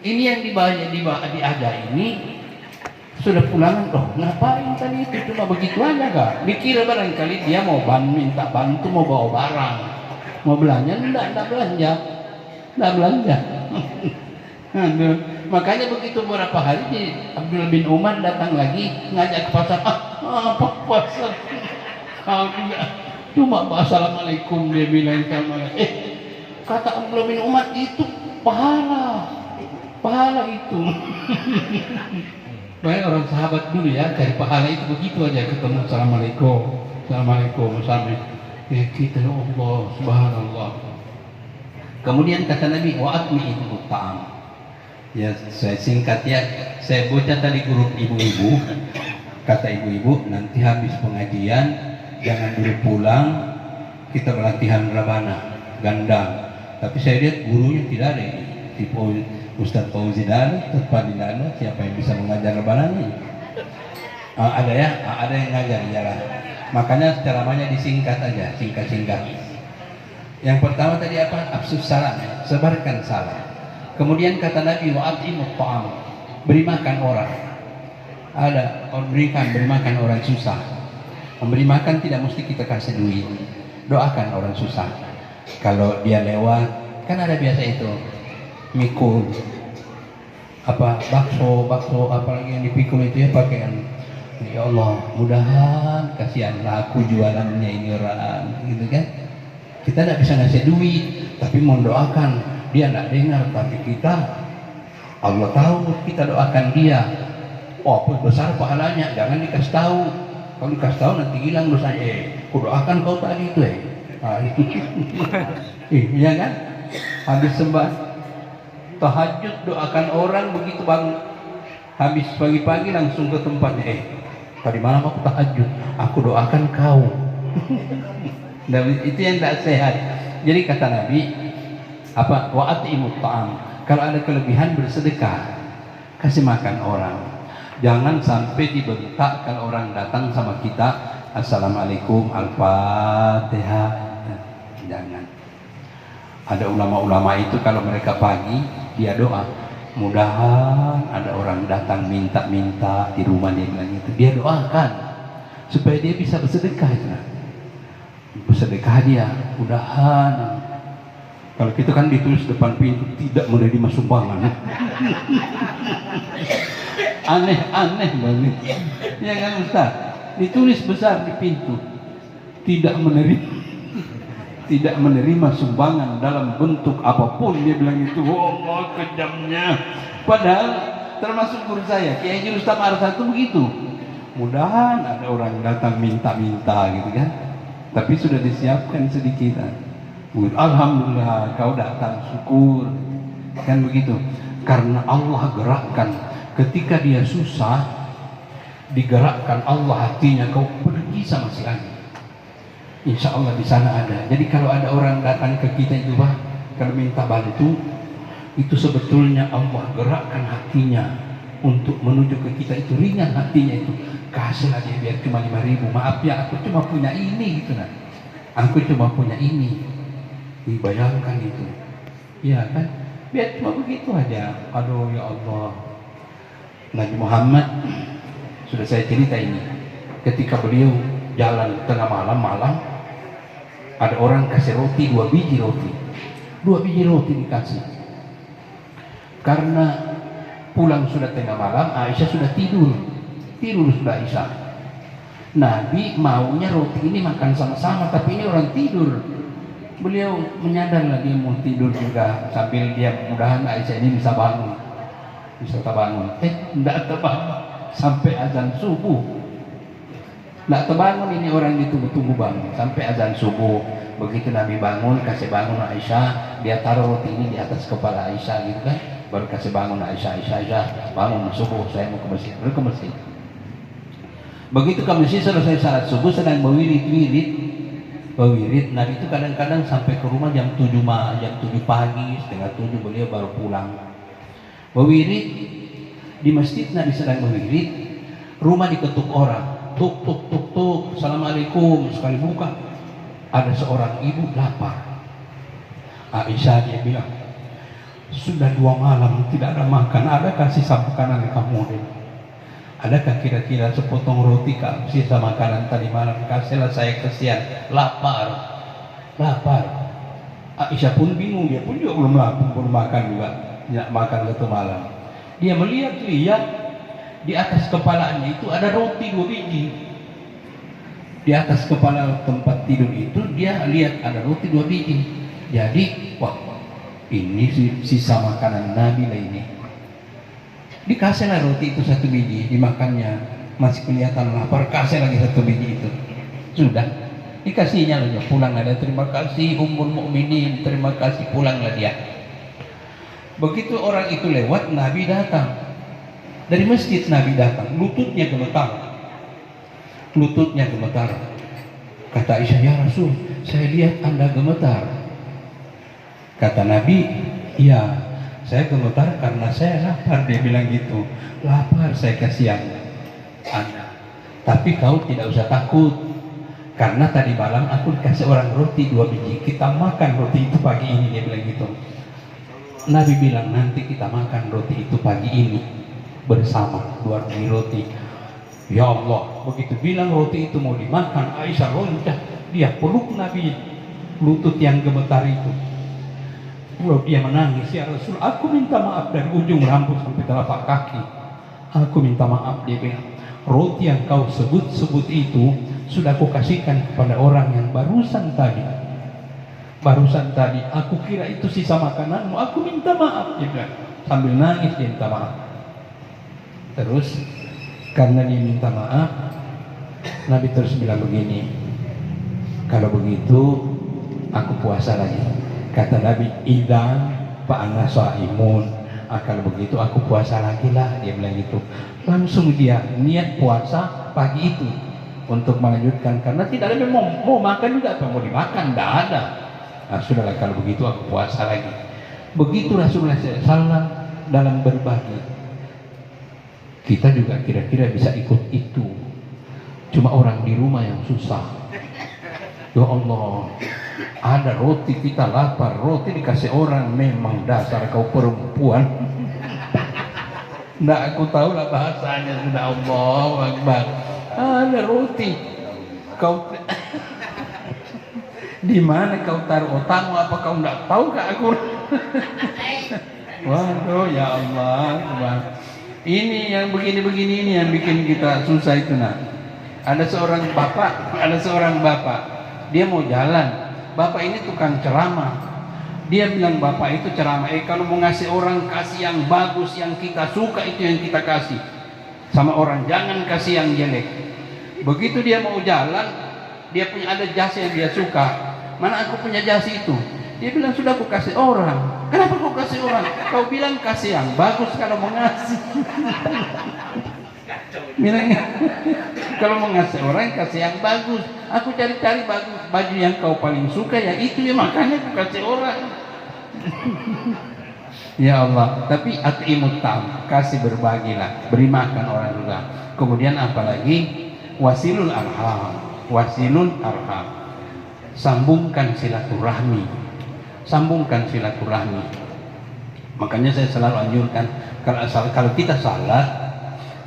Ini yang diada ini sudah pulangan, loh ngapain tadi itu, cuma begitu aja kak. Dikira barangkali dia mau minta bantu, mau bawa barang, mau belanja, enggak belanja, enggak belanja. Aduh. Makanya begitu beberapa hari Abdullah bin Umar datang lagi ngajak ke pasar, apa pasar? Cuma assalamualaikum dia bilang sama. Kata Abdullah bin Umar, itu pahala itu. Banyak orang sahabat dulu ya, cari pahala itu begitu aja, ketemu assalamualaikum sampai kita Allah subhanallah. Kemudian kata Nabi, wa'atmi itu ta'am. Ya saya singkat ya, saya baca tadi grup ibu-ibu. Kata ibu-ibu, nanti habis pengajian jangan dulu pulang, kita pelatihan rabana gandang. Tapi saya lihat gurunya tidak ada ini. Ustadz Fauzi dan Ustadz Fadil ada, siapa yang bisa mengajar rebana ini? Ada ya, ada yang ngajar ya lah. Makanya ceramahnya disingkat aja, singkat. Yang pertama tadi apa? Absus salam, sebarkan salam. Kemudian kata Nabi, wa'atimut ta'am, beri makan orang. Ada beri makan orang susah. Memberi makan tidak mesti kita kasih duit. Doakan orang susah. Kalau dia lewat, kan ada biasa itu mikul bakso apalagi yang dipikul itu ya pakaian. Ya Allah, mudahan kasihan laku jualannya ini orang, gitu kan. Kita tidak bisa ngasih duit, tapi mau doakan, dia tidak dengar, tapi kita Allah tahu, kita doakan dia. Oh, besar pahalanya, jangan dikasih tahu. Kalau dikasih tahu nanti hilang dosanya. Ku doakan kau tadi itu iya kan? Habis sembah tahajud doakan orang begitu bangun. Habis pagi-pagi langsung ke tempatnya. Tadi malam aku tahajud, aku doakan kau. Itu yang tidak sehat. Jadi kata Nabi, wa'atimut ta'am. Kalau ada kelebihan bersedekah, kasih makan orang. Jangan sampai dibentak kalau orang datang sama kita, assalamualaikum, al-fatihah. Jangan. Ada ulama-ulama itu kalau mereka pagi dia doa, mudahan ada orang datang minta di rumah dia bilang itu, dia doakan supaya dia bisa bersedekah itu. Bersedekah dia, mudahan. Kalau kita kan ditulis depan pintu tidak menerima sumbangan. Aneh banget. Ya kan Ustaz? Ditulis besar di pintu, tidak menerima sumbangan dalam bentuk apapun. Dia bilang itu, oh kejamnya. Padahal termasuk guru saya Kiai Haji Rustam Arsat itu begitu. Mudahan ada orang datang minta gitu kan. Tapi sudah disiapkan sedikit. Alhamdulillah kau datang, syukur. Kan begitu. Karena Allah gerakkan. Ketika dia susah, digerakkan Allah hatinya, kau pergi sama si ani. Insya Allah di sana ada. Jadi kalau ada orang datang ke kita itu Pak, kalau minta bantu, itu sebetulnya Allah gerakkan hatinya untuk menuju ke kita, itu ringan hatinya itu. Kasihlah dia biar cuma 5.000. Maaf ya, aku cuma punya ini gitu nah. Aku cuma punya ini. Dibayangkan itu. Ya kan? Biar cuma begitu aja. Aduh ya Allah. Nabi Muhammad sudah saya cerita ini. Ketika beliau jalan tengah malam, ada orang kasih roti, 2 biji roti dikasih. Karena pulang sudah tengah malam, Aisyah sudah tidur sudah Aisyah. Nabi maunya roti ini makan sama-sama, tapi ini orang tidur. Beliau menyadar lagi mau tidur juga, sambil dia mudahan Aisyah ini bisa bangun. Tidak terbangun sampai azan subuh. Tidak terbangun, ini orang ditunggu-tunggu bangun sampai azan subuh. Begitu Nabi bangun, kasih bangun Aisyah, dia taruh roti ini di atas kepala Aisyah gitu kan, baru kasih bangun Aisyah, bangun subuh, saya mau ke masjid. Baru ke masjid. Begitu ke masjid selesai salat subuh, sedang berwirid. Nabi itu kadang-kadang sampai ke rumah jam 7 pagi, setengah 7 beliau baru pulang. Berwirid di masjid, Nabi sedang berwirid, rumah diketuk orang, tuk, assalamualaikum. Sekali buka, ada seorang ibu lapar. Aisyah dia bilang, Sudah 2 malam tidak ada makan, adakah sisa makanan kamu deh? Adakah kira-kira sepotong roti kak sisa makanan tadi malam? Kasihlah saya, kesian, lapar. Aisyah pun bingung, dia pun juga belum lapar, belum makan juga, tidak makan satu malam. Dia melihat di atas kepalanya itu ada roti 2 biji. Di atas kepala tempat tidur itu dia lihat ada roti 2 biji. Jadi, wah, ini sisa makanan Nabi lah ini. Dikasihlah roti itu 1 biji, dimakannya masih kelihatan lapar, kasih lagi 1 biji itu. Sudah, dikasihnya aja, pulang ada terima kasih Ummul Mukminin, terima kasih, pulanglah dia. Begitu orang itu lewat, Nabi datang dari masjid, Nabi datang, lututnya gemetar. Kata Aisyah, ya Rasul, saya lihat Anda gemetar. Kata Nabi, iya, saya gemetar karena saya lapar. Dia bilang gitu, lapar, saya kasihan Anda. Tapi kau tidak usah takut, karena tadi malam aku dikasih orang roti 2 biji. Kita makan roti itu pagi ini, dia bilang gitu. Nabi bilang, nanti kita makan roti itu pagi ini bersama, 2 biji roti. Ya Allah, begitu bilang roti itu mau dimakan, Aisyah loncat, dia peluk Nabi, lutut yang gemetar itu. Lalu dia menangis, ya Rasul, aku minta maaf dari ujung rambut sampai telapak kaki. Aku minta maaf, dia bilang. Roti yang kau sebut-sebut itu sudah aku kasihkan kepada orang yang barusan tadi. Aku kira itu sisa makananmu, aku minta maaf, dia bilang. Sambil nangis dia minta maaf. Terus karena dia minta maaf, Nabi terus bilang begini, kalau begitu aku puasa lagi. Kata Nabi, idan fa'ana sha'imun. Kalau begitu aku puasa lagi lah, dia bilang gitu. Langsung dia niat puasa pagi itu untuk melanjutkan, karena tidak ada mau makan juga, apa mau dimakan, tidak ada. Nah, sudahlah kalau begitu aku puasa lagi. Begitu Rasulullah SAW dalam berbagi. Kita juga kira-kira bisa ikut itu. Cuma orang di rumah yang susah. Ya Allah, ada roti kita lapar, roti dikasih orang, memang dasar kau perempuan. Nggak, aku tahu lah bahasanya sudah. Allahu Akbar. Ada roti, kau di mana kau taruh otakmu? Apa kau nggak tahu kak aku? Waduh, ya Allah. Ini yang begini-begini ini yang bikin kita susah itu. Nah, ada seorang bapak, dia mau jalan. Bapak ini tukang ceramah. Dia bilang bapak itu ceramah, kalau mau ngasih orang, kasih yang bagus, yang kita suka, itu yang kita kasih sama orang, jangan kasih yang jelek. Begitu dia mau jalan, dia punya ada jas yang dia suka. Mana aku punya jas itu? Dia bilang, sudah aku kasih orang. Kenapa kau kasih orang? Kau bilang kasih yang bagus kalau mau ngasih. Bilangnya, kalau mau ngasih orang, kasih yang bagus. Aku cari-cari baju yang kau paling suka, ya itu ya, makanya aku kasih orang. Ya Allah, tapi at'imut ta'am, kasih berbagilah, beri makan orang juga. Kemudian apalagi wasilul arham, sambungkan silaturahmi. Makanya saya selalu anjurkan, kalau kita salah,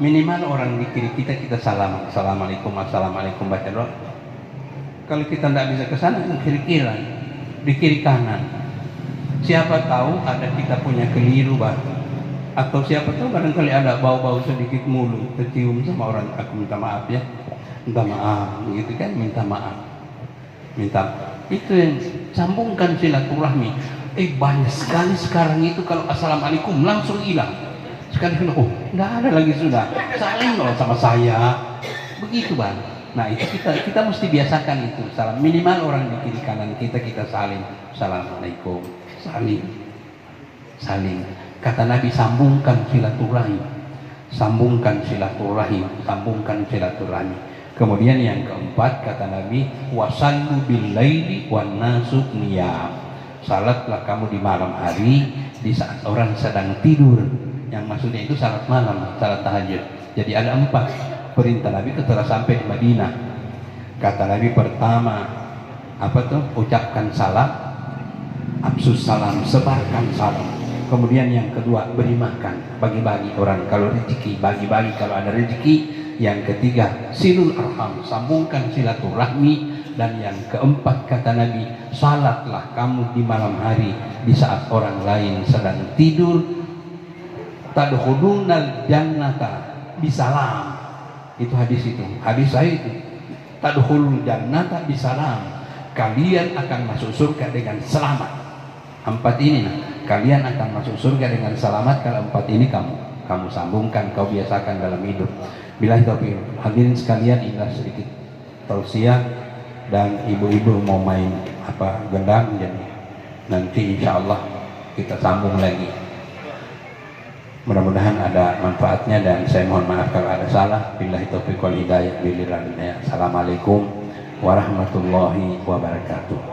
minimal orang di kiri kita salam, assalamualaikum, assalamualaikum, baca doa. Kalau kita tidak bisa ke sana, di kiri kanan. Siapa tahu ada kita punya keliru, atau siapa tahu barangkali ada bau-bau sedikit mulut tercium sama orang, aku minta maaf ya, minta maaf, gitu kan, minta maaf. Itu yang sambungkan silaturahmi. Banyak sekali sekarang itu kalau assalamualaikum langsung hilang. Sekali enggak ada lagi sudah. Saling loh sama saya. Begitu bang. Nah itu kita mesti biasakan itu. Salam minimal orang di kiri kanan kita saling. Assalamualaikum. Saling. Kata Nabi, sambungkan silaturahmi. Kemudian yang keempat, kata Nabi, wasallu bil laili wan nasu niyam. Salatlah kamu di malam hari, di saat orang sedang tidur. Yang maksudnya itu salat malam, salat tahajud. Jadi ada 4 perintah Nabi setelah sampai di Madinah. Kata Nabi pertama, ucapkan salam, absus salam, sebarkan salam. Kemudian yang kedua, beri makan, bagi-bagi orang kalau rezeki, bagi-bagi kalau ada rezeki. Yang ketiga, silul arham, sambungkan silaturahmi. Dan yang keempat, kata Nabi, salatlah kamu di malam hari di saat orang lain sedang tidur. Tadkhulunal jannata bisalam. Itu hadis saya itu. Tadkhulul jannata bisalam. Kalian akan masuk surga dengan selamat. Empat ini, kalian akan masuk surga dengan selamat kalau empat ini kamu sambungkan, kau biasakan dalam hidup. Billahi taufiq. Hadirin sekalian, inilah sedikit tausiah. Dan ibu-ibu mau main gendang, jadi nanti insya Allah kita sambung lagi. Mudah-mudahan ada manfaatnya dan saya mohon maaf kalau ada salah. Billahi taufiq wal hidayah. Assalamualaikum warahmatullahi wabarakatuh.